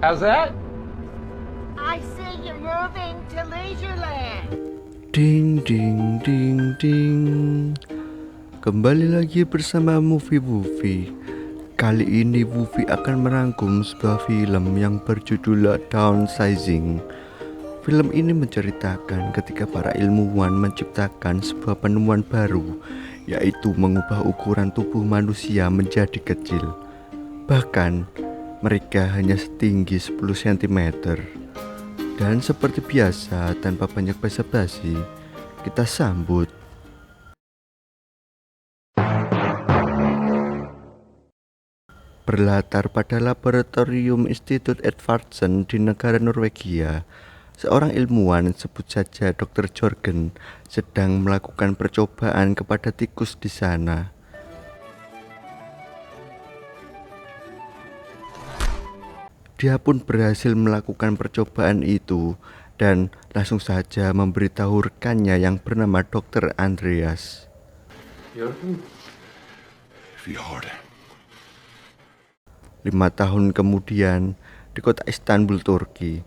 How's that? I see you're moving to Leisureland. Ding ding ding ding. Kembali lagi bersama Movie. Kali ini Movie akan merangkum sebuah film yang berjudul Downsizing. Film ini menceritakan ketika para ilmuwan menciptakan sebuah penemuan baru, yaitu mengubah ukuran tubuh manusia menjadi kecil. Bahkan mereka hanya setinggi 10 cm. Dan seperti biasa, tanpa banyak basa-basi, kita sambut berlatar pada laboratorium Institut Edvardsen di negara Norwegia. Seorang ilmuwan, sebut saja Dr. Jorgen, sedang melakukan percobaan kepada tikus di sana. Dia pun berhasil melakukan percobaan itu dan langsung saja memberitahu rekannya yang bernama Dr. Andreas. 5 tahun kemudian, di kota Istanbul, Turki,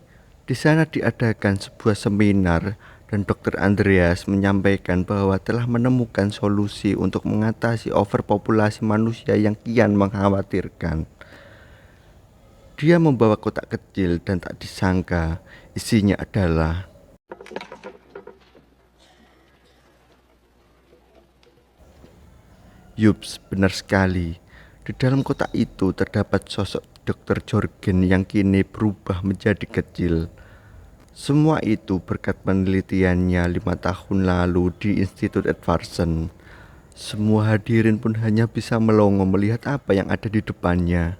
di sana diadakan sebuah seminar dan Dr. Andreas menyampaikan bahwa telah menemukan solusi untuk mengatasi overpopulasi manusia yang kian mengkhawatirkan. Dia membawa kotak kecil dan tak disangka isinya adalah yups, benar sekali. Di dalam kotak itu terdapat sosok Dr. Jorgen yang kini berubah menjadi kecil. Semua itu berkat penelitiannya 5 tahun lalu di Institut Edvardsen. Semua hadirin pun hanya bisa melongo melihat apa yang ada di depannya.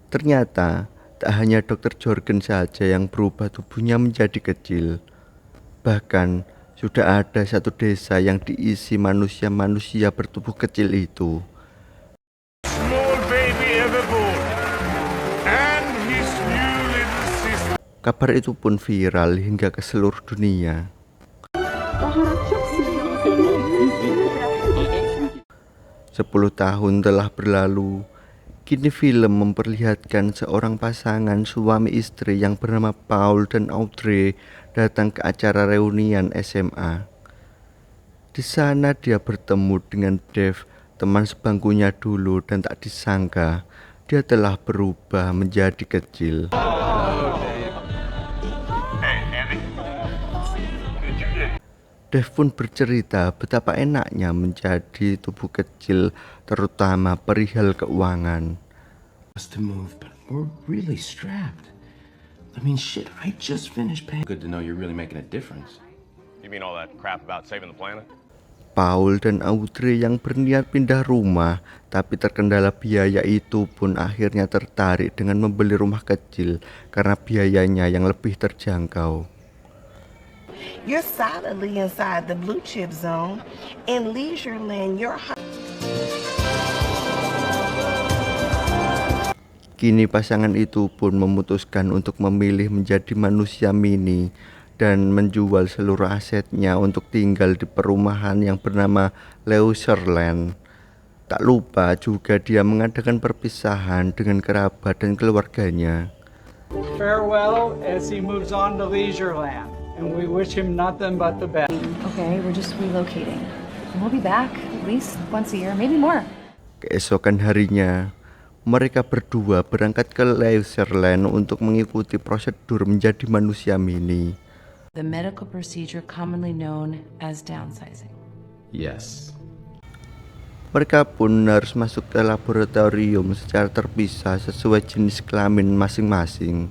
Ternyata tak hanya Dr. Jorgen saja yang berubah tubuhnya menjadi kecil. Bahkan sudah ada satu desa yang diisi manusia-manusia bertubuh kecil itu. Small baby everborn and his new little sister. Kabar itu pun viral hingga ke seluruh dunia. 10 tahun telah berlalu. Kini film memperlihatkan seorang pasangan suami istri yang bernama Paul dan Audrey datang ke acara reunian SMA. Di sana dia bertemu dengan Dave, teman sebangkunya dulu, dan tak disangka dia telah berubah menjadi kecil. Dave pun bercerita betapa enaknya menjadi tubuh kecil, terutama perihal keuangan. To move, but we're really strapped. I mean, shit, I just finished paying. Good to know you're really making a difference. You mean all that crap about saving the planet? Paul dan Audrey yang berniat pindah rumah tapi terkendala biaya itu pun akhirnya tertarik dengan membeli rumah kecil karena biayanya yang lebih terjangkau. You're solidly inside the blue chip zone. In Leisureland, you're Kini pasangan itu pun memutuskan untuk memilih menjadi manusia mini dan menjual seluruh asetnya untuk tinggal di perumahan yang bernama Leisureland. Tak lupa juga dia mengadakan perpisahan dengan kerabat dan keluarganya. Farewell as he moves on to Leisureland, and we wish him nothing but the best. Okay, we're just relocating. We'll be back at least once a year, maybe more. Keesokan harinya, mereka berdua berangkat ke Leisureland untuk mengikuti prosedur menjadi manusia mini. The medical procedure commonly known as downsizing. Yes. Mereka pun harus masuk ke laboratorium secara terpisah sesuai jenis kelamin masing-masing.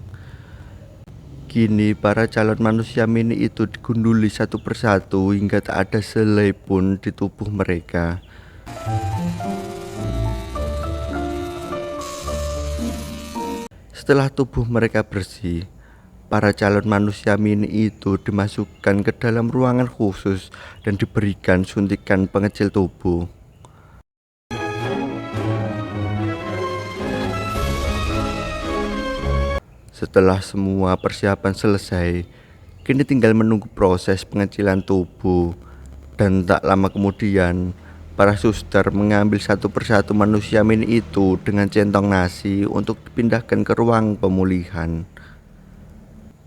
Kini para calon manusia mini itu digunduli satu persatu hingga tak ada selai pun di tubuh mereka. Setelah tubuh mereka bersih, para calon manusia mini itu dimasukkan ke dalam ruangan khusus dan diberikan suntikan pengecil tubuh. Setelah semua persiapan selesai, kini tinggal menunggu proses pengecilan tubuh. Dan tak lama kemudian, Para suster mengambil satu persatu manusia mini itu dengan centong nasi untuk dipindahkan ke ruang pemulihan.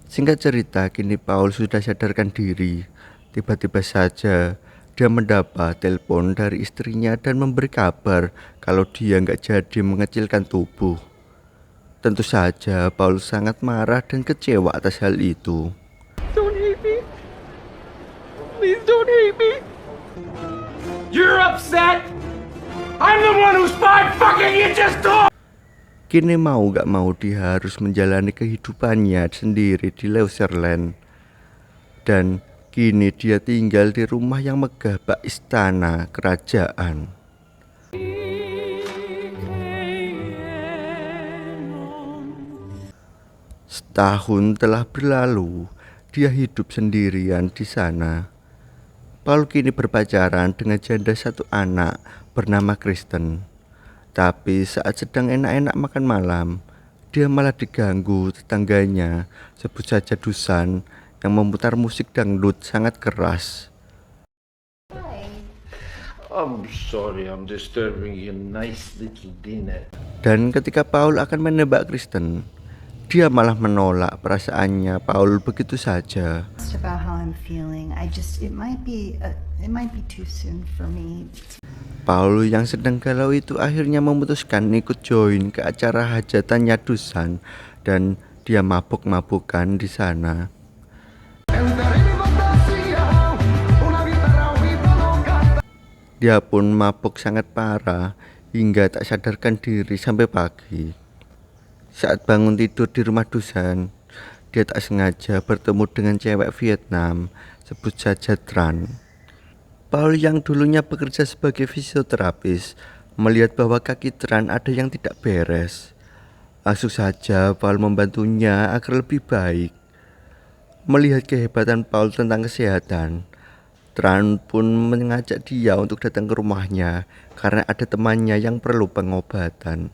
Singkat cerita, kini Paul sudah sadarkan diri. Tiba-tiba saja dia mendapat telepon dari istrinya dan memberi kabar kalau dia nggak jadi mengecilkan tubuh. Tentu saja Paul sangat marah dan kecewa atas hal itu. Don't hate me. Please don't hate me. You're upset. I'm the one who's fine fucking you just told. Kini mau gak mau dia harus menjalani kehidupannya sendiri di Loserland. Dan kini dia tinggal di rumah yang megah bak istana kerajaan. Setahun telah berlalu, dia hidup sendirian di sana. Paul kini berpacaran dengan janda satu anak bernama Kristen. Tapi saat sedang enak-enak makan malam, dia malah diganggu tetangganya, sebut saja Dusan, yang memutar musik dangdut sangat keras. I'm sorry, I'm disturbing your nice little dinner. Dan ketika Paul akan menembak Kristen, dia malah menolak perasaannya Paul begitu saja. Just about how I'm feeling. It might be too soon for me. Paul yang sedang galau itu akhirnya memutuskan ikut join ke acara hajatannya Dusan dan dia mabuk-mabukan di sana. Dia pun mabuk sangat parah hingga tak sadarkan diri sampai pagi. Saat bangun tidur di rumah Dusan, dia tak sengaja bertemu dengan cewek Vietnam, sebut saja Tran. Paul yang dulunya bekerja sebagai fisioterapis melihat bahwa kaki Tran ada yang tidak beres. Langsung saja Paul membantunya agar lebih baik. Melihat kehebatan Paul tentang kesehatan, Tran pun mengajak dia untuk datang ke rumahnya karena ada temannya yang perlu pengobatan.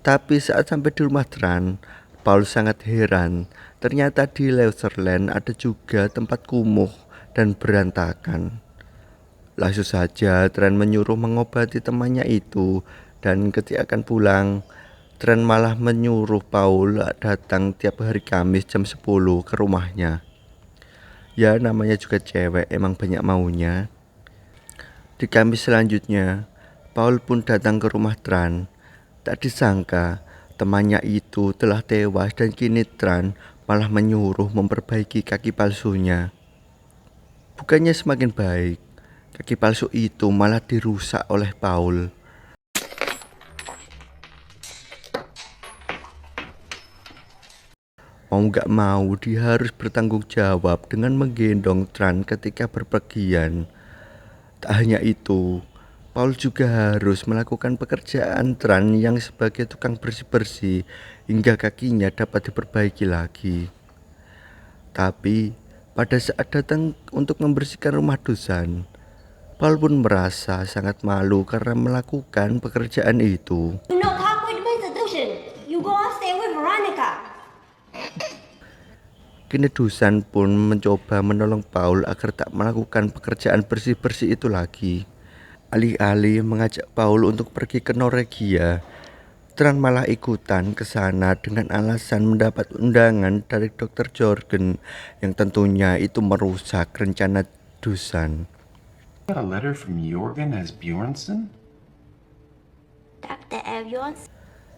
Tapi saat sampai di rumah Tran, Paul sangat heran. Ternyata di Loserland ada juga tempat kumuh dan berantakan. Langsung saja Tran menyuruh mengobati temannya itu, dan ketika akan pulang, Tran malah menyuruh Paul datang tiap hari Kamis jam 10 ke rumahnya. Ya namanya juga cewek, emang banyak maunya. Di Kamis selanjutnya, Paul pun datang ke rumah Tran. Tak disangka temannya itu telah tewas dan kini Tran malah menyuruh memperbaiki kaki palsunya. Bukannya semakin baik, kaki palsu itu malah dirusak oleh Paul. Mau gak mau dia harus bertanggung jawab dengan menggendong Tran ketika berpergian. Tak hanya itu, Paul juga harus melakukan pekerjaan Tran yang sebagai tukang bersih-bersih hingga kakinya dapat diperbaiki lagi. Tapi pada saat datang untuk membersihkan rumah Dusan, Paul pun merasa sangat malu karena melakukan pekerjaan itu. No talk with Mr. Dushan. You go upstairs with Veronica. Kini Dusan pun mencoba menolong Paul agar tak melakukan pekerjaan bersih-bersih itu lagi. Alih-alih mengajak Paul untuk pergi ke Norwegia, Tran malah ikutan ke sana dengan alasan mendapat undangan dari Dr. Jorgen yang tentunya itu merusak rencana Dusan. Got a letter from Jorgen as Bjornsson? Dr. Avions.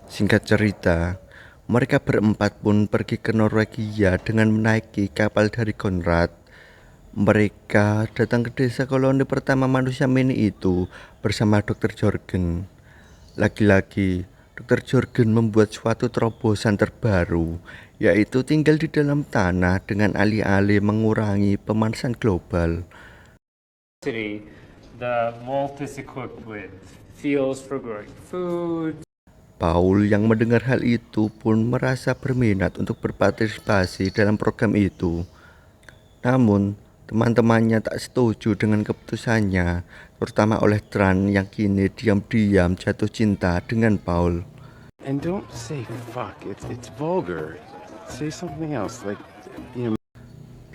Singkat cerita, mereka berempat pun pergi ke Norwegia dengan menaiki kapal dari Konrad. Mereka datang ke desa koloni pertama manusia mini itu bersama Dr. Jorgen. Lagi-lagi, Dr. Jorgen membuat suatu terobosan terbaru, yaitu tinggal di dalam tanah dengan alih-alih mengurangi pemanasan global. The mold is equipped with fields for growing food. Paul yang mendengar hal itu pun merasa berminat untuk berpartisipasi dalam program itu. Namun, teman-temannya tak setuju dengan keputusannya, terutama oleh Tran yang kini diam-diam jatuh cinta dengan Paul. And don't say fuck, it's vulgar. Say something else, like, you know.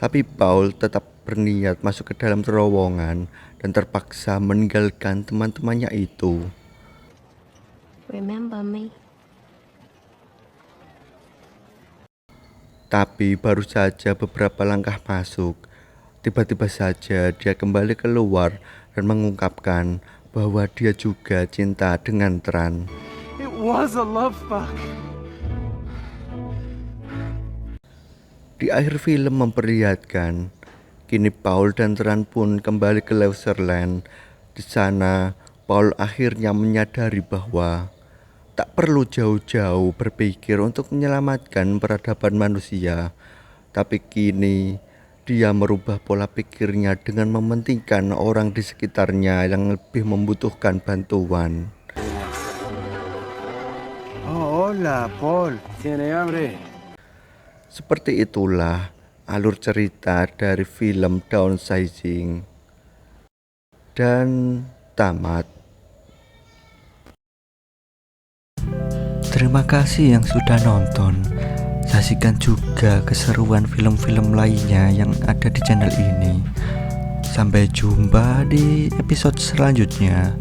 Tapi Paul tetap berniat masuk ke dalam terowongan dan terpaksa meninggalkan teman-temannya itu. Remember me? Tapi baru saja beberapa langkah masuk, tiba-tiba saja dia kembali keluar dan mengungkapkan bahwa dia juga cinta dengan Tran. It was a love fuck. Di akhir film memperlihatkan kini Paul dan Tran pun kembali ke Laserland. Di sana Paul akhirnya menyadari bahwa tak perlu jauh-jauh berpikir untuk menyelamatkan peradaban manusia, tapi kini dia merubah pola pikirnya dengan mementingkan orang di sekitarnya yang lebih membutuhkan bantuan. Oh, hola, Paul. ¿Tiene hambre? Seperti itulah alur cerita dari film Downsizing. Dan tamat. Terima kasih yang sudah nonton. Saksikan juga keseruan film-film lainnya yang ada di channel ini. Sampai jumpa di episode selanjutnya.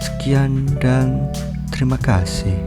Sekian dan terima kasih.